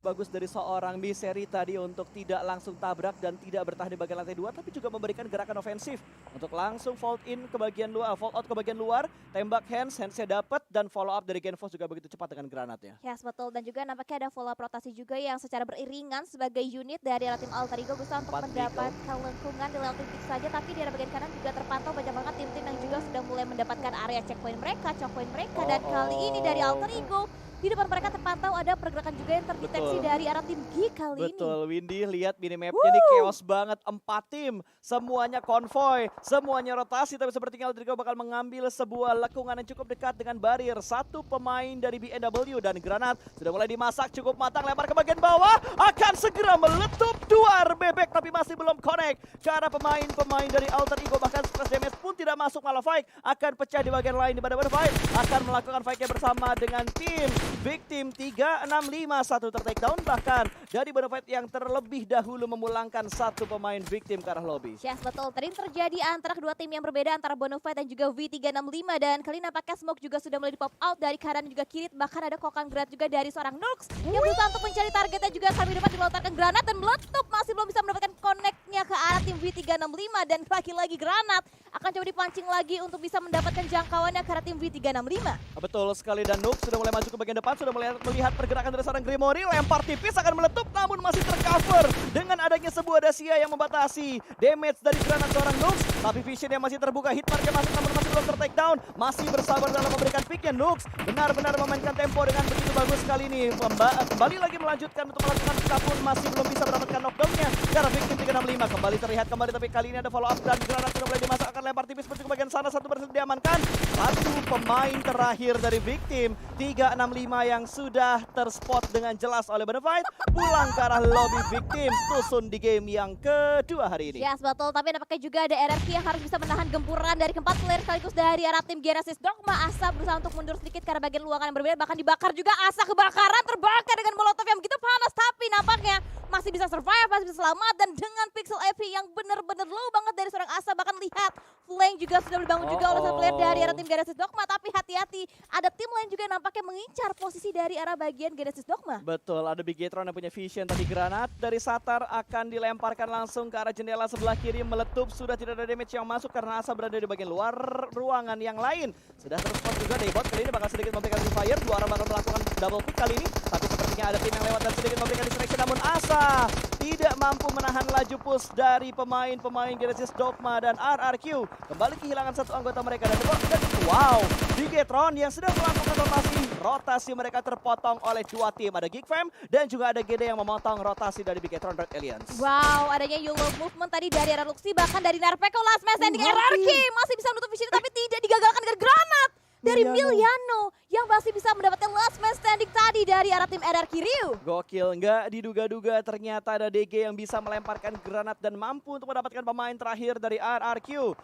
Bagus dari seorang Miseri tadi untuk tidak langsung tabrak dan tidak bertahan di bagian lantai 2, tapi juga memberikan gerakan ofensif untuk langsung vault in ke bagian luar, vault out ke bagian luar, tembak hands-nya dapat, dan follow up dari Genfos juga begitu cepat dengan granatnya. Yes, betul. Dan juga nampaknya ada follow up rotasi juga yang secara beriringan sebagai unit dari arah tim Alter Ego berusaha untuk 4 mendapatkan lengkungan di level titik saja, tapi di arah bagian kanan juga terpantau banyak banget tim-tim yang juga sudah mulai mendapatkan area checkpoint mereka, chokepoint mereka, dan kali ini dari Alter Ego di depan mereka terpantau ada pergerakan juga yang terdeteksi dari arah tim G kali ini. Betul, Windy lihat minimapnya ini chaos banget. 4 tim, semuanya konvoy, semuanya rotasi, tapi sepertinya Alter Ego bakal mengambil sebuah lekungan yang cukup dekat dengan barir. Satu pemain dari BNW dan granat sudah mulai dimasak cukup matang, lempar ke bagian bawah, akan segera meletup duar bebek, tapi masih belum connect ke arah pemain-pemain dari Alter Ego. Bahkan splash damage pun tidak masuk, malah fight akan pecah di bagian lain, di mana fight akan melakukan fight-nya bersama dengan tim Victim 365, 1 ter-takedown, bahkan dari Bonafide yang terlebih dahulu memulangkan satu pemain Victim ke arah lobby. Yes, betul. Tadi terjadi antara kedua tim yang berbeda, antara Bonafide dan juga V365, dan kali ini nampaknya Smoke juga sudah mulai di-pop out dari kanan dan juga kiri, bahkan ada kokang granat juga dari seorang Nux yang berusaha untuk mencari targetnya juga sambil dapat dilontarkan granat dan meletup, masih belum bisa mendapatkan connect-nya ke arah tim V365, dan lagi-lagi granat akan coba dipancing lagi untuk bisa mendapatkan jangkauannya ke arah tim V365. Betul sekali, dan Noob sudah mulai maju ke bagian depan, sudah mulai melihat pergerakan dari seorang Grimory, lempar tipis akan meletup namun masih tercover dengan adanya sebuah dasia yang membatasi damage dari granat seorang Noob, tapi vision yang masih terbuka, hit marknya masuk namun masih belum ter-takedown, masih bersabar dalam memberikan picknya. Noob benar-benar memainkan tempo dengan begitu bagus kali ini, kembali lagi melanjutkan untuk melakukan pick pun masih belum bisa mendapatkan knockdownnya karena Victim 365 kembali terlihat kembali, tapi kali ini ada follow up dan granat sudah mulai dimasak, akan lempar tipis menuju ke bagian sana, satu berhasil diamankan. Satu pemain terakhir dari Victim 365 yang sudah terspot dengan jelas oleh Bonafide pulang ke arah lobby Victim, tusun di game yang kedua hari ini. Yes, betul, tapi nampaknya juga ada RRQ yang harus bisa menahan gempuran dari keempat player sekaligus dari arah tim Genesis Dogma. Asa berusaha untuk mundur sedikit karena bagian luangan yang berbeda, bahkan dibakar juga. Asa kebakaran, terbakar dengan molotov yang begitu panas, tapi nampaknya masih bisa survive, masih bisa selamat, dan dengan pixel AP yang benar-benar low banget dari seorang Asa. Bahkan lihat flank juga sudah dibangun juga oleh satu player dari arah tim Genesis Dogma, tapi hati-hati ada tim lain juga yang nampaknya mengincar posisi dari arah bagian Genesis Dogma. Betul, ada Bigetron yang punya vision tadi, granat dari Satar akan dilemparkan langsung ke arah jendela sebelah kiri, meletup, sudah tidak ada damage yang masuk karena Asa berada di bagian luar ruangan yang lain. Sudah terspot juga Daybot, kali ini bakal sedikit memberikan fire, dua orang bakal melakukan double pick kali ini, tapi sepertinya ada tim yang lewat dan sedikit memberikan distraction, namun Asa tidak mampu menahan laju push dari pemain-pemain Genesis Dogma dan RRQ. Kembali kehilangan satu anggota mereka dan wow, Bigetron yang sedang melakukan rotasi mereka terpotong oleh dua tim. Ada Geekfam dan juga ada GD yang memotong rotasi dari Bigetron Red Alliance. Wow, adanya YOLO movement tadi dari arah Luxi, bahkan dari Narpeko, last man standing RRQ masih bisa menutup vision tapi tidak digagalkan dengan granat dari Miliano yang masih bisa mendapatkan last man standing tadi dari arah tim RRQ Ryu. Gokil, nggak diduga-duga ternyata ada DG yang bisa melemparkan granat dan mampu untuk mendapatkan pemain terakhir dari RRQ.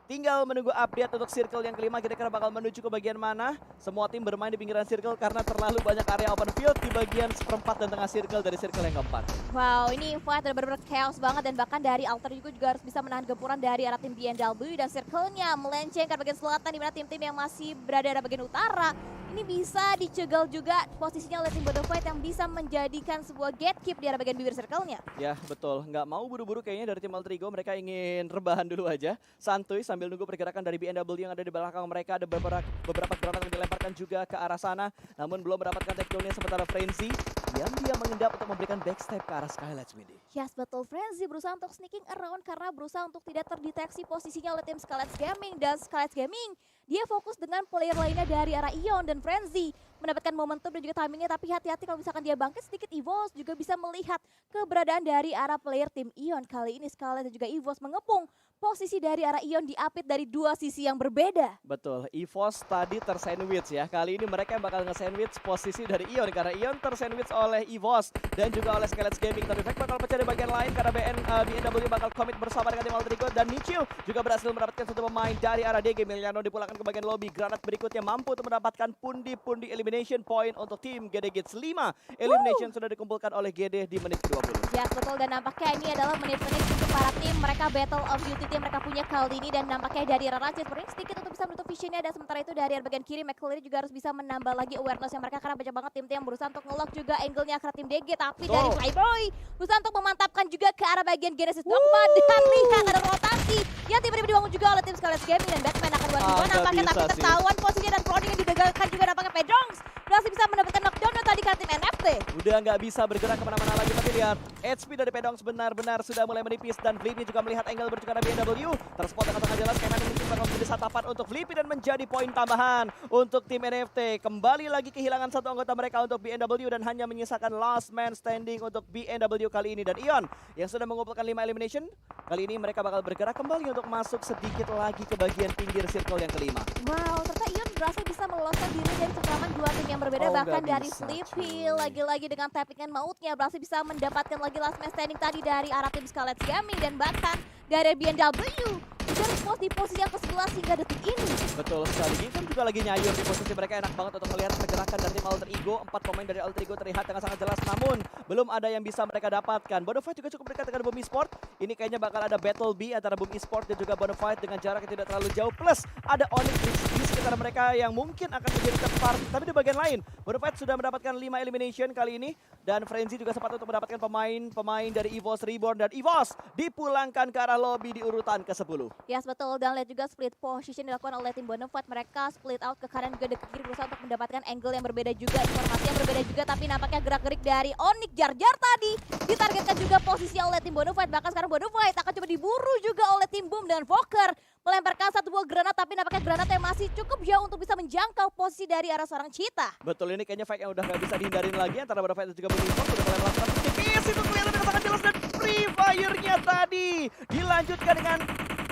Tinggal menunggu update untuk circle yang kelima, kira-kira bakal menuju ke bagian mana. Semua tim bermain di pinggiran circle karena terlalu banyak area open field di bagian seperempat dan tengah circle dari circle yang keempat. Wow, ini fight benar-benar chaos banget, dan bahkan dari Alter juga harus bisa menahan gempuran dari arah tim BNW, dan circle-nya melenceng ke bagian selatan di mana tim-tim yang masih berada di bagian utara ini bisa dicegal juga posisinya oleh tim Bonafide yang bisa menjadikan sebuah gatekeep di arah bagian bibir circle-nya. Ya betul, nggak mau buru-buru kayaknya dari tim Alter Ego, mereka ingin rebahan dulu aja, santuy sambil nunggu pergerakan dari BNW yang ada di belakang mereka. Ada beberapa granat yang dilemparkan juga ke arah sana, namun belum mendapatkan takedown-nya, sementara Frenzy dia mengendap untuk memberikan backstep ke arah Skylights Midi. Yes, betul, Frenzy berusaha untuk sneaking around karena berusaha untuk tidak terdeteksi posisinya oleh tim Skylights Gaming, dan Skylights Gaming dia fokus dengan player lainnya dari arah Ion, dan Frenzy mendapatkan momentum dan juga timingnya, tapi hati-hati kalau misalkan dia bangkit sedikit. EVOS juga bisa melihat keberadaan dari arah player tim Ion. Kali ini Skylights dan juga EVOS mengepung posisi dari arah Ion, diapit dari dua sisi yang berbeda. Betul, EVOS tadi tersandwich ya. Kali ini mereka yang bakal nge-sandwich posisi dari Ion karena Ion tersandwich oleh EVOS dan juga oleh Skylights Gaming. Tapi Fact bakal pecah dari bagian lain karena BNW bakal komit bersama dengan tim Alter Ego dan Nichil juga berhasil mendapatkan satu pemain dari arah DG. Miliano dipulangkan ke bagian lobby. Granat berikutnya mampu untuk mendapatkan pundi-pundi elimination point untuk tim GD Gits 5. Elimination sudah dikumpulkan oleh GD di menit ke-20. Ya betul, dan nampaknya ini adalah menit-menit untuk para tim mereka Battle of Utility yang mereka punya kali ini, dan nampaknya dari Rarachi sepertinya sedikit untuk bisa menutup visionnya, dan sementara itu dari bagian kiri McCleary juga harus bisa menambah lagi awareness yang mereka karena banyak banget tim-tim yang berusaha untuk nge-lock juga angle-nya ke arah tim DG, tapi dari Flyboy berusaha untuk memantapkan juga ke arah bagian Genesis Dogma, dan lihat ada rotasi yang tiba-tiba dibangun juga oleh tim Scarlet Gaming, dan Batman akan 1v1 nampaknya, tapi ketahuan posisinya dan cloning yang digagalkan juga nampaknya Pedongs berhasil bisa mendapatkan knockdown tadi ke tim NFT. Udah nggak bisa bergerak kemana-mana lagi, tapi lihat HP dari Pedongs benar-benar sudah mulai menipis, dan Flippy juga melihat angle berjuang dari BNW. Terspot dengan sangat jelas, Kemen mungkin bakal menjadi satapan untuk Flippy dan menjadi poin tambahan untuk tim NFT. Kembali lagi kehilangan satu anggota mereka untuk BNW dan hanya menyisakan last man standing untuk BNW kali ini. Dan Ion yang sudah mengumpulkan 5 elimination, kali ini mereka bakal bergerak kembali untuk masuk sedikit lagi ke bagian pinggir circle yang kelima. Wow, ternyata Ion berhasil bisa meloloskan diri dari cengkraman dua tim yang berbeda, bahkan dari Flippy lagi-lagi dengan tapping and mautnya berhasil bisa mendapatkan lagi last man standing tadi dari arah tim Scarlet Gaming, dan bahkan dari BNW juga respons di posisi yang ke-11 hingga detik ini. Betul sekali, Gifam juga lagi nyayur di posisi mereka. Enak banget untuk melihat pergerakan dari tim Alter Ego. 4 pemain dari Alter Ego terlihat dengan sangat jelas, namun belum ada yang bisa mereka dapatkan. Bonafide juga cukup dekat dengan Boom Esport. Ini kayaknya bakal ada battle B antara Boom Esport dan juga Bonafide dengan jarak yang tidak terlalu jauh. Plus ada Onyx di sekitar mereka yang mungkin akan menjadi tempat. Tapi di bagian lain, Bonafide sudah mendapatkan 5 elimination kali ini. Dan Frenzy juga sempat untuk mendapatkan pemain dari EVOS Reborn. Dan EVOS dipulangkan ke arah lobby di urutan ke-10. Yes, betul, dan lihat juga split position dilakukan oleh tim Bonafide. Mereka split out ke kanan juga ke kiri berusaha untuk mendapatkan angle yang berbeda juga, informasi yang berbeda juga, tapi nampaknya gerak-gerik dari Onyx Jar-Jar tadi ditargetkan juga posisi oleh tim Bonafide. Bahkan sekarang Bonafide akan coba diburu juga oleh tim Boom, dan Voker melemparkan satu buah granat, tapi nampaknya granatnya masih cukup jauh untuk bisa menjangkau posisi dari arah seorang Cheetah. Betul, ini kayaknya fight yang udah gak bisa dihindarin lagi antara Bonafide dan juga Boom Esport. Sudah mulai melakukan tipis, itu kelihatan dengan sangat jelas, dan Free Fire-nya tadi dilanjutkan dengan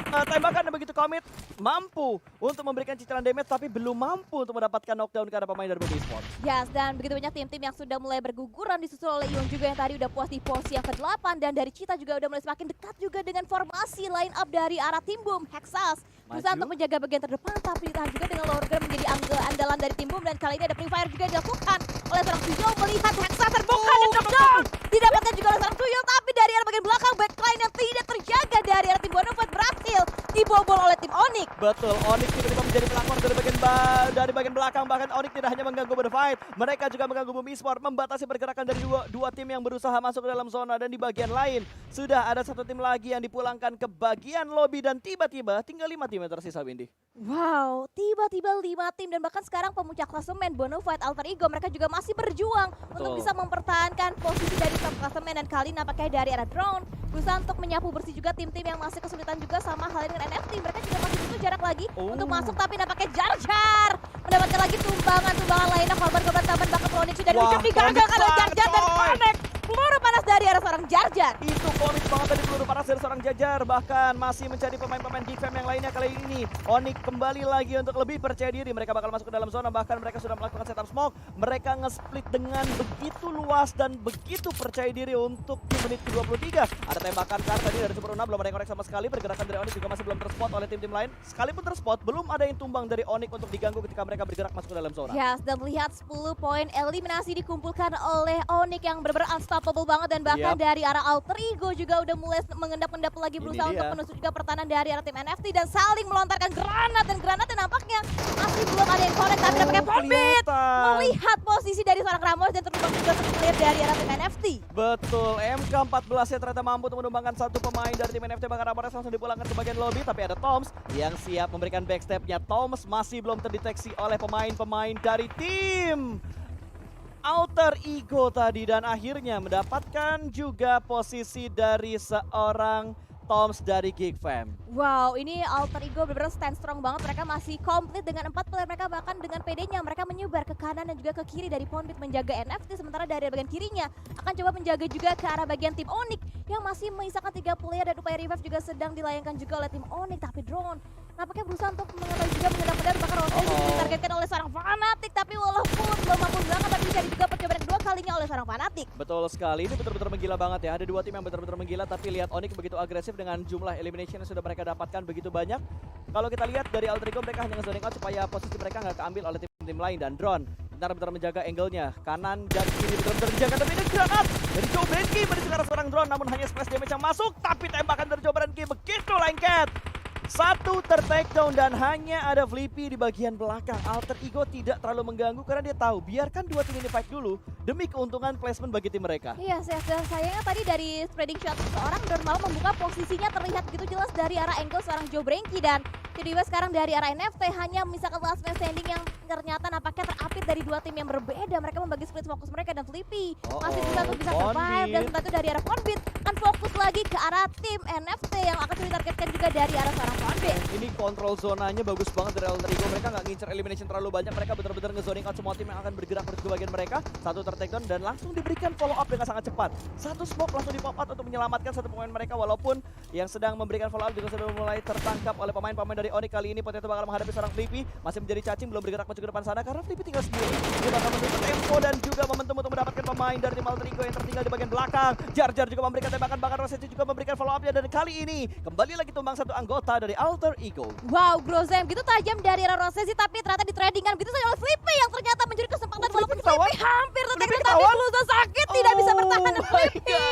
tembakan yang begitu komit, mampu untuk memberikan cicilan damage tapi belum mampu untuk mendapatkan knockdown karena pemain dari Boom Esport. Yes, dan begitu banyak tim-tim yang sudah mulai berguguran disusul oleh Ion juga yang tadi udah puas di posisi yang ke-8, dan dari Cheetah juga udah mulai semakin dekat juga dengan formasi line up dari arah tim Boom. Hexas berusaha untuk menjaga bagian terdepan, tapi ditahan juga dengan lower ground menjadi andalan dari tim Boom, dan kali ini ada Free Fire juga yang dilakukan oleh seorang Tuyul. Melihat Hexas terbuka dan knockdown didapatkan juga oleh seorang Tuyul, tapi dari arah bagian belakang backline yang tidak terjaga dari arah tim Bonafide berhasil dibobol oleh tim Onyx. Betul, Onyx tiba-tiba menjadi pelakor dari bagian belakang. Bahkan Onyx tidak hanya mengganggu Bonafide, mereka juga mengganggu Boom Esport, membatasi pergerakan dari dua tim yang berusaha masuk ke dalam zona. Dan di bagian lain sudah ada satu tim lagi yang dipulangkan ke bagian lobby, dan tiba-tiba tinggal 5 tim yang tersisa, Windy. Wow, tiba-tiba 5 tim, dan bahkan sekarang pemuncak klasemen Bonafide Alter Ego mereka juga masih berjuang untuk bisa mempertahankan posisi dari top klasemen, dan kali nampaknya dari arah drone berusaha untuk menyapu bersih juga tim-tim yang masih kesulitan juga, sama halnya dengan NFT. Mereka juga masih butuh jarak lagi untuk masuk, tapi nampaknya Jar-Jar mendapatkan lagi tumbangan lainnya, korban-korban tambahan bakal Onyx sudah diucap digagalkan oleh Jar-Jar, dan connect peluru panas dari arah seorang Jar-Jar. Itu komit banget dari peluru panas dari seorang Jar-Jar, bahkan masih mencari pemain-pemain Gifam yang lainnya. Kali ini Onyx kembali lagi untuk lebih percaya diri, mereka bakal masuk ke dalam zona, bahkan mereka sudah melakukan setup smoke. Mereka nge-split dengan begitu luas dan begitu percaya diri untuk di menit ke-23. Ada tembakan kar tadi dari Super Una, belum ada yang korek sama sekali. Pergerakan dari Onyx juga masih belum terspot oleh tim-tim lain. Sekalipun terspot, belum ada yang tumbang dari Onyx untuk diganggu ketika mereka bergerak masuk ke dalam zona. Yes, dan melihat 10 poin eliminasi dikumpulkan oleh Onyx yang benar-benar unstoppable banget, dan bahkan dari arah Alter Ego juga udah mulai mengendap-endap lagi berusaha untuk menusuk juga pertahanan dari arah tim NFT, dan saling melontarkan granat, dan granatnya nampaknya masih belum ada yang connect, tapi nampaknya Bombit melihat posisi dari seorang Ramos dan terbang juga clear dari arah tim NFT. Betul, MK14 ya ternyata mampu untuk menumbangkan satu pemain dari tim NFT. Bahkan Ramos langsung dipulangkan ke bagian lobby, tapi ada Toms yang siap memberikan backstepnya. Toms masih belum terdeteksi oleh pemain-pemain dari tim Alter Ego tadi, dan akhirnya mendapatkan juga posisi dari seorang Toms dari Geekfam. Wow, ini Alter Ego benar-benar stand strong banget. Mereka masih komplit dengan 4 player mereka, bahkan dengan PD-nya mereka menyebar ke kanan dan juga ke kiri dari Poundbit menjaga NFT, sementara dari bagian kirinya akan coba menjaga juga ke arah bagian tim Onyx yang masih menyisakan 3 player, dan upaya revive juga sedang dilayangkan juga oleh tim Onyx, tapi drone nampaknya berusaha untuk mengetahui juga mengendap-endap bahkan Rosé juga ditargetkan oleh seorang Fnatic, tapi walaupun belum mampu banget tapi dicari juga percobaan kedua kalinya oleh seorang Fnatic. Betul sekali, ini betul-betul menggila banget ya. Ada dua tim yang betul-betul menggila, tapi lihat Onyx begitu agresif dengan jumlah elimination yang sudah mereka dapatkan begitu banyak. Kalau kita lihat dari Alter Ego, mereka hanya nge-zoning out supaya posisi mereka nggak keambil oleh tim-tim lain. Dan Drone benar-benar menjaga angle-nya, kanan dan kiri benar-benar dijaga. Tapi ini granat dari Joe Brenky menuju ke arah seorang Drone, namun hanya splash damage yang masuk. Tapi tembakan dari Joe Brenky begitu lengket. Satu ter-takedown dan hanya ada Flippy di bagian belakang. Alter Ego tidak terlalu mengganggu karena dia tahu biarkan dua tim ini fight dulu demi keuntungan placement bagi tim mereka. Iya, sayangnya tadi dari spreading shot seorang Drone malah membuka posisinya terlihat begitu jelas dari arah angle seorang Joe Brenky, dan tiba-tiba sekarang dari arah NFT hanya misalkan last man standing yang ternyata nampaknya terapit dari dua tim yang berbeda. Mereka membagi split fokus mereka dan Flippy masih bisa untuk bisa survive, dan setelah itu dari arah Conbit akan fokus lagi ke arah tim NFT yang akan ditargetkan juga dari arah seorang Conbit. Ini kontrol zonanya bagus banget dari Alter Ego. Mereka nggak ngincer elimination terlalu banyak. Mereka benar-benar nge-zoning out semua tim yang akan bergerak menuju ke bagian mereka. Satu ter-takedown dan langsung diberikan follow up dengan sangat cepat. Satu smoke langsung di pop out untuk menyelamatkan satu pemain mereka, walaupun yang sedang memberikan follow up juga sudah mulai tertangkap oleh pemain-pemain dari Onyx. Kali ini Potato bakal menghadapi seorang Flippy, masih menjadi cacing, belum bergerak maju ke depan sana karena Flippy tinggal sendiri. Dia bakal menuntut tempo dan juga momentum untuk mendapatkan pemain dari tim Alter Ego yang tertinggal di bagian belakang. Jar juga memberikan tembakan, bahkan Rosé juga memberikan follow up-nya, dan kali ini kembali lagi tumbang satu anggota dari Alter Ego. Wow, Grozem gitu tajam dari arah Rosé sih, tapi ternyata ditradingkan begitu saja oleh Flippy yang ternyata mencuri kesempatan, walaupun Flippy hampir tertarik tapi berusaha sakit, tidak bisa bertahan dan Flippy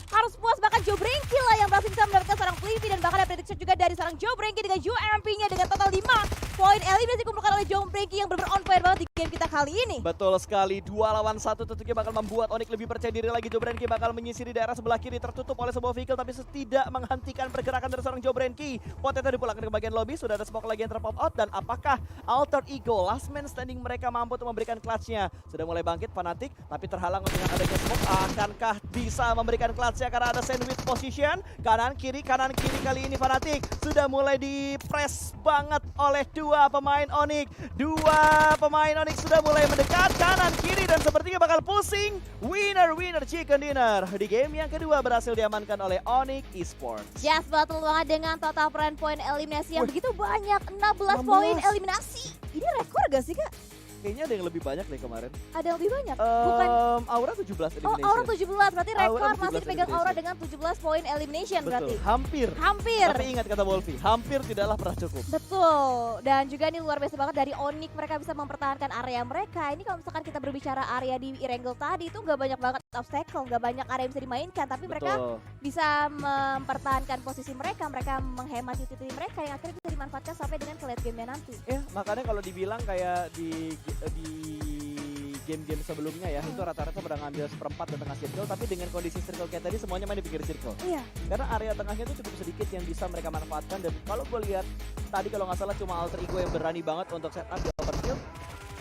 harus puas. Bahkan Joe Brenky lah yang berhasil bisa mendapatkan seorang Flippy, dan bahkan ada prediction juga dari seorang Joe Brenky dengan UMP-nya dengan total 5 poin eliminasi dikumpulkan oleh Joe Brenky yang benar-benar on fire banget di game kita kali ini. Betul sekali, 2 lawan 1 tentunya bakal membuat Onyx lebih percaya diri lagi. Joe Brenky bakal menyisiri daerah sebelah kiri tertutup oleh sebuah vehicle, tapi tidak menghentikan pergerakan dari seorang Joe Brenky. Potato dipulangkan ke bagian lobby, sudah ada smoke lagi yang terpop out, dan apakah Alter Ego last man standing mereka mampu untuk memberikan clutch-nya? Sudah mulai bangkit Fnatic, tapi terhalang dengan adanya smoke. Akankah bisa memberikan clutch-nya karena ada sandwich position? Kanan kiri kali ini Fnatic sudah mulai di-press banget oleh dua pemain Onyx. Dua pemain Onyx sudah mulai mendekat kanan kiri, dan sepertinya bakal pusing. Winner chicken dinner di game yang kedua berhasil diamankan oleh Onyx Esports. Yes, betul banget dengan total poin eliminasi yang begitu banyak, 16 poin eliminasi. Ini rekor gak sih, Kak? Kayaknya ada yang lebih banyak deh kemarin. Ada yang lebih banyak? Bukan. Aura 17 elimination. Oh, Aura 17, berarti rekor Aura 17 masih dipegang Aura dengan 17 poin elimination. Betul, berarti. hampir. Hampir. Tapi ingat kata Wolfie, hampir tidaklah pernah cukup. Betul, dan juga ini luar biasa banget dari Onyx, mereka bisa mempertahankan area mereka. Ini kalau misalkan kita berbicara area di Erangel tadi itu nggak banyak banget obstacle, nggak banyak area yang bisa dimainkan, tapi mereka bisa mempertahankan posisi mereka, mereka menghemat utility mereka yang akhirnya bisa dimanfaatkan sampai dengan ke late game-nya nanti. Ya, makanya kalau dibilang kayak di game-game sebelumnya ya, itu rata-rata pada ngambil seperempat dan tengah circle, tapi dengan kondisi circle kayak tadi semuanya main di pinggir circle. Iya. Karena area tengahnya itu cukup sedikit yang bisa mereka manfaatkan, dan kalau gue lihat tadi kalau nggak salah cuma Alter Ego yang berani banget untuk setup di open field.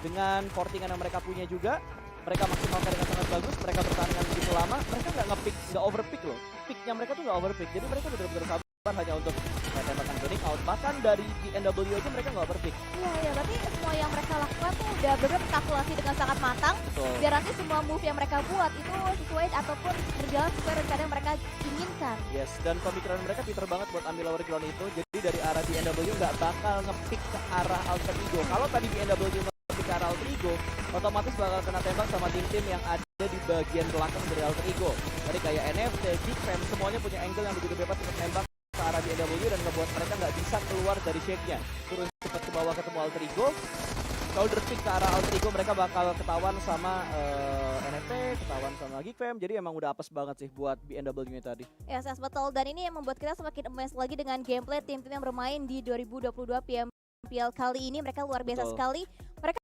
Dengan portingan yang mereka punya juga, mereka maksimalkan dengan sangat bagus, mereka bertahan dengan begitu lama, mereka nggak nge-pick, nggak overpick loh. Picknya mereka tuh nggak overpick, jadi mereka benar-benar sabar hanya untuk tembakan zoning out. Bahkan dari NW aja mereka nggak overpick. Iya, berarti semua yang mereka lakukan tuh udah benar-benar kalkulasi dengan sangat matang. Betul. Biar nanti semua move yang mereka buat itu sesuai ataupun berjalan sesuai rencana yang mereka inginkan. Yes, dan pemikiran mereka pinter banget buat ambil lower ground itu. Jadi dari arah DNW nggak bakal nge-pick ke arah Alter Ego. Kalau tadi DNW nge-pick ke arah Alter Ego, otomatis bakal kena tembak sama tim-tim yang ada di bagian belakang dari Alter Ego. Tadi kayak NFT, Geekfam, semuanya punya angle yang begitu bebas untuk tembak ke arah DNW dan ngebuat mereka nggak bisa keluar dari shade-nya. Turun cepat ke bawah ketemu Alter Ego. Shoulder pick ke arah Alter Ego, mereka bakal ketahuan sama NFT, ketahuan sama Geekfam. Jadi emang udah apes banget sih buat BNW-nya tadi. Yes, betul. Dan ini yang membuat kita semakin amazed lagi dengan gameplay tim-tim yang bermain di 2022 PMPL kali ini. Mereka luar biasa sekali. Mereka